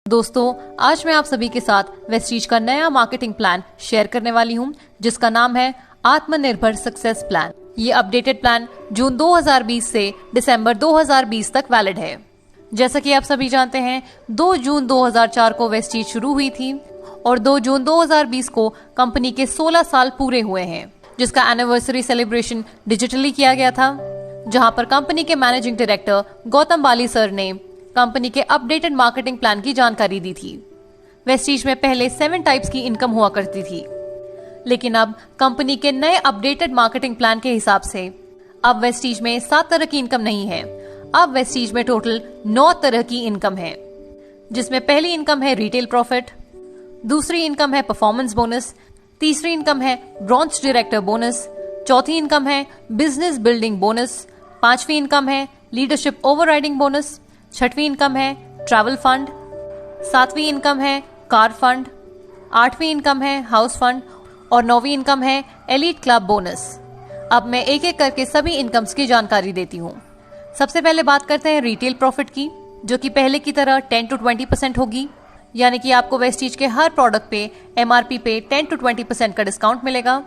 दोस्तों, आज मैं आप सभी के साथ वेस्टीज का नया मार्केटिंग प्लान शेयर करने वाली हूं, जिसका नाम है आत्मनिर्भर सक्सेस प्लान। ये अपडेटेड प्लान जून 2020 से दिसंबर 2020 तक वैलिड है। जैसा कि आप सभी जानते हैं, 2 जून 2004 को वेस्टीज शुरू हुई थी और 2 जून 2020 को कंपनी के 16 साल पूरे हुए हैं, जिसका एनिवर्सरी सेलिब्रेशन डिजिटली किया गया था, जहां पर कंपनी के मैनेजिंग डायरेक्टर गौतम बाली सर ने कंपनी के अपडेटेड मार्केटिंग प्लान की जानकारी दी थी। वेस्टीज में पहले 7 टाइप्स की इनकम हुआ करती थी, लेकिन अब कंपनी के नए अपडेटेड मार्केटिंग प्लान के हिसाब से अब वेस्टीज में 7 तरह की इनकम नहीं है। अब वेस्टीज में टोटल 9 तरह की इनकम है, जिसमें पहली इनकम है रिटेल प्रॉफिट, दूसरी इनकम है परफॉर्मेंस बोनस, तीसरी इनकम है ब्रॉन्ज डायरेक्टर बोनस, चौथी इनकम है बिजनेस बिल्डिंग बोनस, पांचवी इनकम है लीडरशिप ओवरराइडिंग बोनस, छठवीं इनकम है ट्रैवल फंड, सातवीं इनकम है कार फंड, आठवीं इनकम है हाउस फंड और 9वीं इनकम है एलीट क्लब बोनस। अब मैं एक एक करके सभी इनकम्स की जानकारी देती हूँ। सबसे पहले बात करते हैं रिटेल प्रॉफिट की, जो कि पहले की तरह 10 to 20% होगी, यानी कि आपको वेस्टीज के हर प्रोडक्ट पे MRP पे 10 to 20% का डिस्काउंट मिलेगा।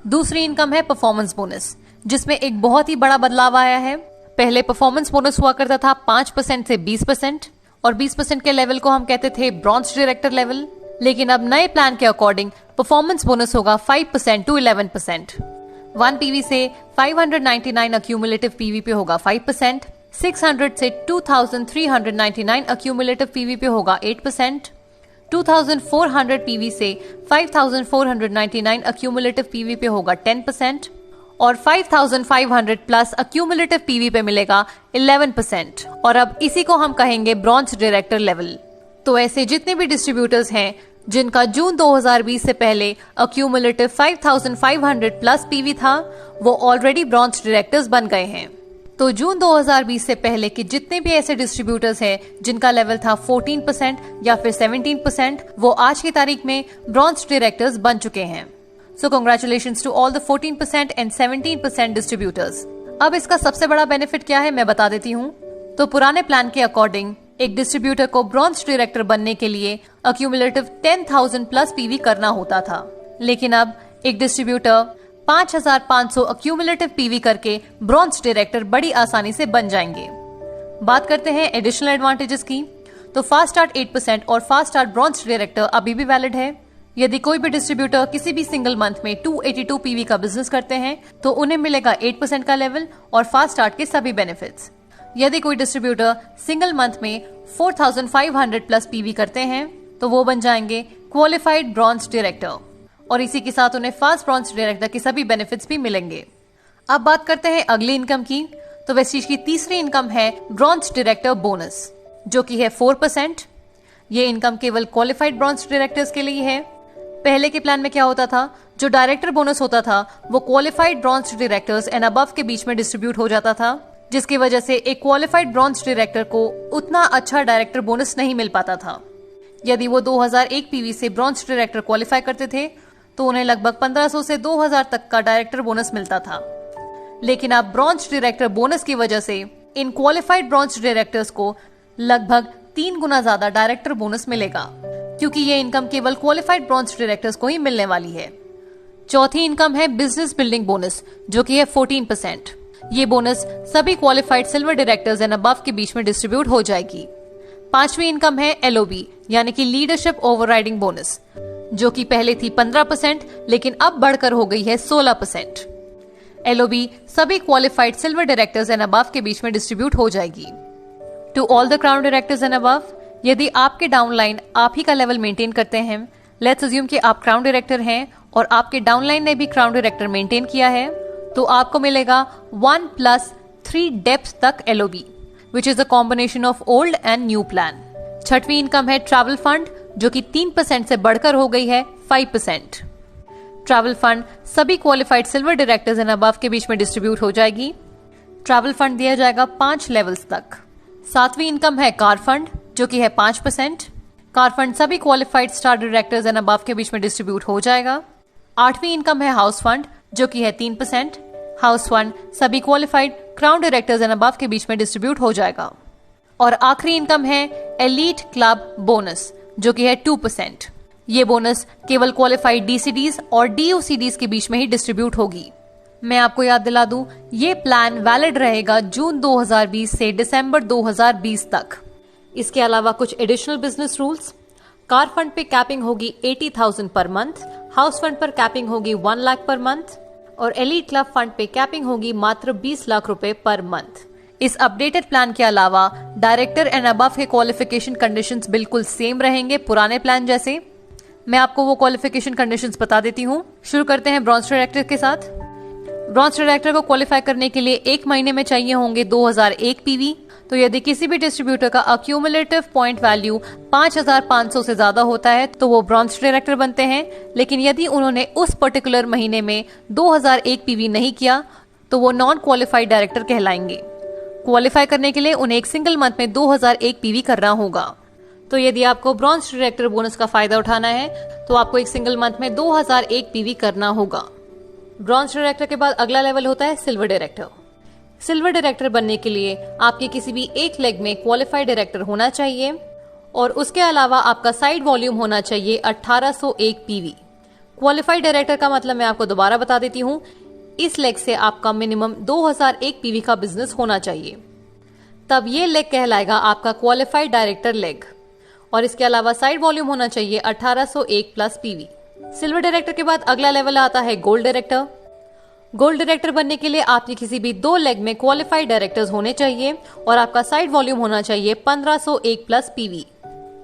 दूसरी इनकम है परफॉर्मेंस बोनस, जिसमें एक बहुत ही बड़ा बदलाव आया है। पहले परफॉर्मेंस बोनस हुआ करता था 5% से 20% और 20% के लेवल को हम कहते थे ब्रॉन्ज डायरेक्टर लेवल, लेकिन अब नए प्लान के अकॉर्डिंग परफॉर्मेंस बोनस होगा 5% to 11%। 1 PV से 599 अक्यूमुलेटिव PV पे होगा 5%, 600 से 2399 अक्यूमुलेटिव PV पे होगा 8%, 2400 PV से 5499 अक्यूमुलेटिव PV पे होगा 10% और 5500 प्लस अक्यूमुलेटिव PV पे मिलेगा 11%। और अब इसी को हम कहेंगे ब्रॉन्ज डायरेक्टर लेवल। तो ऐसे जितने भी डिस्ट्रीब्यूटर्स हैं जिनका जून 2020 से पहले अक्यूमुलेटिव 5500 प्लस PV था, वो ऑलरेडी ब्रॉन्ज डायरेक्टर्स बन गए हैं। तो जून 2020 से पहले के जितने भी ऐसे डिस्ट्रीब्यूटर्स हैं जिनका लेवल था 14% या फिर 17%, वो आज की तारीख में ब्रॉन्ज डायरेक्टर्स बन चुके हैं। So congratulations to all the 14% and 17% distributors. अब इसका सबसे बड़ा बेनिफिट क्या है मैं बता देती हूँ। तो पुराने प्लान के अकॉर्डिंग एक डिस्ट्रीब्यूटर को ब्रॉन्ज डायरेक्टर बनने के लिए अक्यूमुलेटिव 10,000 प्लस PV करना होता था, लेकिन अब एक डिस्ट्रीब्यूटर 5,500 अक्यूमुलेटिव PV करके ब्रॉन्ज डायरेक्टर बड़ी आसानी से बन जाएंगे। बात करते हैं एडिशनल एडवांटेजेस की। तो फास्ट स्टार्ट 8% और फास्ट स्टार्ट ब्रॉन्ज डायरेक्टर अभी भी वैलिड है। यदि कोई भी डिस्ट्रीब्यूटर किसी भी सिंगल मंथ में 282 PV का बिजनेस करते हैं तो उन्हें मिलेगा 8% का लेवल और फास्ट स्टार्ट के सभी बेनिफिट्स। यदि कोई डिस्ट्रीब्यूटर सिंगल मंथ में 4500 प्लस PV करते हैं तो वो बन जाएंगे क्वालिफाइड ब्रॉन्ज डायरेक्टर और इसी के साथ उन्हें फास्ट ब्रॉन्ज डायरेक्टर के सभी बेनिफिट्स भी मिलेंगे। अब बात करते हैं अगली इनकम की। तो वेस्टीज की तीसरी इनकम है ब्रॉन्ज डायरेक्टर बोनस, जो की है 4%। ये इनकम केवल क्वालिफाइड ब्रॉन्ज डायरेक्टर्स के लिए है। पहले के प्लान में क्या होता था, जो डायरेक्टर बोनस होता था वो qualified bronze directors and above के बीच में डिस्ट्रीब्यूट हो जाता था, जिसकी वजह से एक क्वालिफाइड ब्रॉन्ज डायरेक्टर को उतना अच्छा डायरेक्टर बोनस नहीं मिल पाता था। यदि वो 2001 PV से ब्रॉन्ज डायरेक्टर क्वालिफाई करते थे तो उन्हें लगभग 1500 से 2000 तक का डायरेक्टर बोनस मिलता था। लेकिन अब ब्रॉन्ज डायरेक्टर बोनस की वजह से इन क्वालिफाइड ब्रॉन्ज डायरेक्टर्स को लगभग 3 गुना ज्यादा डायरेक्टर बोनस मिलेगा, क्योंकि ये इनकम केवल क्वालिफाइड ब्रॉन्ज डायरेक्टर्स को ही मिलने वाली है। चौथी इनकम है बिजनेस बिल्डिंग बोनस, जो कि है 14%। ये बोनस सभी qualified silver directors and above के बीच में डिस्ट्रीब्यूट हो जाएगी। पांचवी इनकम है LOB, यानी कि लीडरशिप ओवरराइडिंग बोनस, जो कि पहले थी 15% लेकिन अब बढ़कर हो गई है 16%। LOB सभी qualified silver directors and above के बीच में डिस्ट्रीब्यूट हो जाएगी। To all the crown directors and above, यदि आपके डाउनलाइन आप ही का लेवल मेंटेन करते हैं, लेट्स अज्यूम कि आप क्राउन डायरेक्टर हैं और आपके डाउनलाइन ने भी क्राउन डायरेक्टर मेंटेन किया है, तो आपको मिलेगा 1+3 डेप्थ तक LOB, which is a combination of old and new plan. छठवीं इनकम है ट्रैवल फंड, जो कि 3% से बढ़कर हो गई है 5%। ट्रैवल फंड सभी qualified silver directors and above के बीच में डिस्ट्रीब्यूट हो जाएगी। ट्रैवल फंड दिया जाएगा 5 लेवल्स तक। सातवीं इनकम है कार फंड, जो कि है 5%। कार फंड सभी qualified star directors and above के बीच में डिस्ट्रीब्यूट हो जाएगा। आठवीं इनकम है हाउस फंड, जो कि है 3%। हाउस फंड सभी qualified crown directors and above के बीच में डिस्ट्रीब्यूट हो जाएगा। और आखिरी इनकम है एलीट क्लब बोनस, जो कि है 2%। ये बोनस केवल क्वालिफाइड डीसीडीज और डीओसीडीज के बीच में ही डिस्ट्रीब्यूट होगी। मैं आपको याद दिला दूं, ये प्लान वैलिड रहेगा जून 2020 से दिसंबर 2020 तक। इसके अलावा कुछ additional business rules. Car fund पे कैपिंग होगी 80,000 पर मंथ, हाउस फंड पर कैपिंग होगी 1 लाख पर मंथ और एलीट क्लब फंड पे कैपिंग होगी मात्र 20 लाख रुपए पर मंथ। इस अपडेटेड प्लान के अलावा डायरेक्टर एंड अबव के क्वालिफिकेशन कंडीशंस बिल्कुल सेम रहेंगे पुराने प्लान जैसे। मैं आपको वो क्वालिफिकेशन कंडीशंस बता देती हूँ। शुरू करते हैं ब्रॉन्ज डायरेक्टर के साथ। ब्रॉन्ज डायरेक्टर को क्वालिफाई करने के लिए 1 महीने में चाहिए होंगे 2001 पीवी। तो यदि किसी भी डिस्ट्रीब्यूटर का अक्यूमुलेटिव पॉइंट वैल्यू 5500 से ज्यादा होता है तो वो ब्रॉन्ज डायरेक्टर बनते हैं। लेकिन यदि उन्होंने उस पर्टिकुलर महीने में 2001 पीवी नहीं किया तो वो नॉन क्वालिफाइड डायरेक्टर कहलाएंगे। क्वालिफाई करने के लिए उन्हें एक सिंगल मंथ में 2001 पीवी करना होगा। तो यदि आपको ब्रॉन्ज डायरेक्टर बोनस का फायदा उठाना है तो आपको एक सिंगल मंथ में 2001 पीवी करना होगा। ब्रॉन्ज डायरेक्टर के बाद अगला लेवल होता है सिल्वर डायरेक्टर। सिल्वर डायरेक्टर बनने के लिए आपके किसी भी एक लेग में क्वालिफाइड डायरेक्टर होना चाहिए और उसके अलावा आपका साइड वॉल्यूम होना चाहिए 1801 पीवी। क्वालिफाइड डायरेक्टर का मतलब मैं आपको दोबारा बता देती हूँ, इस लेग से आपका मिनिमम 2001 पीवी का बिजनेस होना चाहिए, तब ये लेग कहलाएगा आपका क्वालिफाइड डायरेक्टर लेग। और इसके अलावा साइड वॉल्यूम होना चाहिए 1801 प्लस पीवी। सिल्वर डायरेक्टर के बाद अगला लेवल आता है गोल्ड डायरेक्टर। गोल्ड डायरेक्टर बनने के लिए आपके किसी भी 2 लेग में क्वालिफाइड डायरेक्टर्स होने चाहिए और आपका साइड वॉल्यूम होना चाहिए 1501 प्लस पीवी।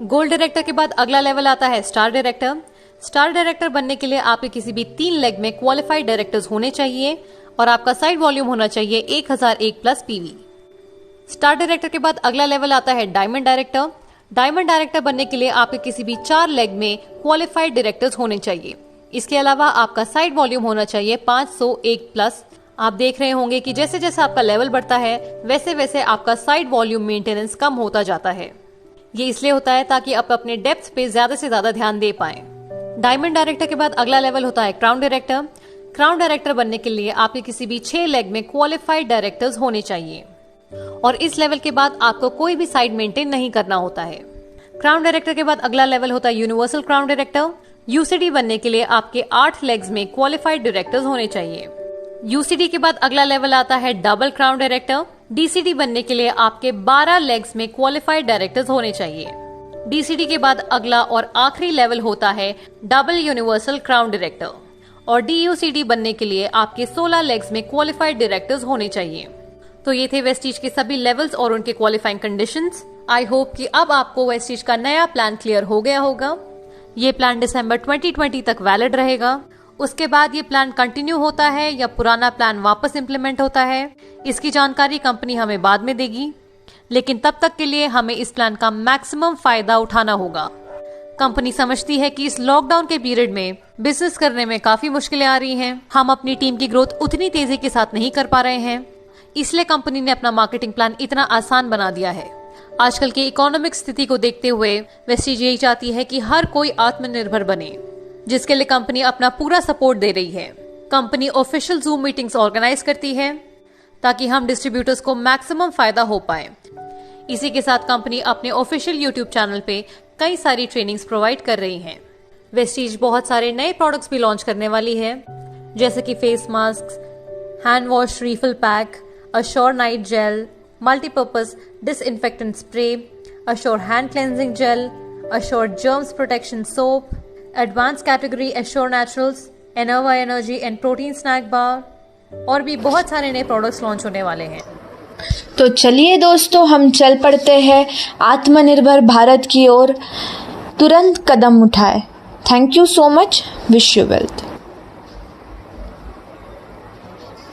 गोल्ड डायरेक्टर के बाद अगला लेवल आता है स्टार डायरेक्टर। स्टार डायरेक्टर बनने के लिए आपके किसी भी 3 लेग में क्वालिफाइड डायरेक्टर्स होने चाहिए और आपका साइड वॉल्यूम होना चाहिए 1001 प्लस पीवी। स्टार डायरेक्टर के बाद अगला लेवल आता है डायमंड डायरेक्टर। डायमंड डायरेक्टर बनने के लिए आपके किसी भी 4 लेग में क्वालिफाइड डायरेक्टर्स होने चाहिए। इसके अलावा आपका साइड वॉल्यूम होना चाहिए 501 प्लस। आप देख रहे होंगे कि जैसे जैसे आपका लेवल बढ़ता है वैसे वैसे आपका साइड वॉल्यूम मेंटेनेंस कम होता जाता है। ये इसलिए होता है ताकि आप अपने डेप्थ पे ज्यादा से ज्यादा ध्यान दे पाएं। डायमंड डायरेक्टर के बाद अगला लेवल होता है क्राउन डायरेक्टर। क्राउन डायरेक्टर बनने के लिए आपके किसी भी 6 लेग में क्वालिफाइड डायरेक्टर्स होने चाहिए और इस लेवल के बाद आपको कोई भी साइड मेंटेन नहीं करना होता है। क्राउन डायरेक्टर के बाद अगला लेवल होता है यूनिवर्सल क्राउन डायरेक्टर। यूसीडी बनने के लिए आपके 8 लेग्स में क्वालिफाइड डायरेक्टर्स होने चाहिए। यूसीडी के बाद अगला लेवल आता है डबल क्राउन डायरेक्टर। डीसीडी बनने के लिए आपके 12 लेग्स में क्वालिफाइड डायरेक्टर्स होने चाहिए। डीसीडी के बाद अगला और आखिरी लेवल होता है डबल यूनिवर्सल क्राउन डायरेक्टर और डीयूसीडी बनने के लिए आपके 16 लेग्स में क्वालिफाइड डायरेक्टर्स होने चाहिए। तो ये थे वेस्टीज के सभी लेवल्स और उनके क्वालिफाइंग कंडीशंस। आई होप कि अब आपको वेस्टीज का नया प्लान क्लियर हो गया होगा। ये प्लान दिसंबर 2020 तक वैलिड रहेगा। उसके बाद ये प्लान कंटिन्यू होता है या पुराना प्लान वापस इंप्लीमेंट होता है, इसकी जानकारी कंपनी हमें बाद में देगी, लेकिन तब तक के लिए हमें इस प्लान का मैक्सिमम फायदा उठाना होगा। कंपनी समझती है कि इस लॉकडाउन के पीरियड में बिजनेस करने में काफी मुश्किलें आ रही हैं। हम अपनी टीम की ग्रोथ उतनी तेजी के साथ नहीं कर पा रहे हैं, इसलिए कंपनी ने अपना मार्केटिंग प्लान इतना आसान बना दिया है। आजकल की इकोनॉमिक स्थिति को देखते हुए वेस्टीज यही चाहती है कि हर कोई आत्मनिर्भर बने, जिसके लिए कंपनी अपना पूरा सपोर्ट दे रही है। Company official zoom meetings organize करती है ताकि हम डिस्ट्रीब्यूटर्स को मैक्सिमम फायदा हो पाए। इसी के साथ कंपनी अपने ऑफिशियल यूट्यूब चैनल पे कई सारी ट्रेनिंग्स प्रोवाइड कर रही है। वेस्टीज बहुत सारे नए प्रोडक्ट्स भी लॉन्च करने वाली है, जैसे कि face mask, hand wash refill pack, Assure night gel, multipurpose disinfectant spray, Assure hand cleansing gel, Assure germs protection soap, advance category Assure naturals, एनर्वा energy and protein snack bar और भी बहुत सारे नए प्रोडक्ट्स लॉन्च होने वाले हैं। तो चलिए दोस्तों, हम चल पड़ते हैं आत्मनिर्भर भारत की ओर। तुरंत कदम उठाए। Thank you so much. Wish you wealth.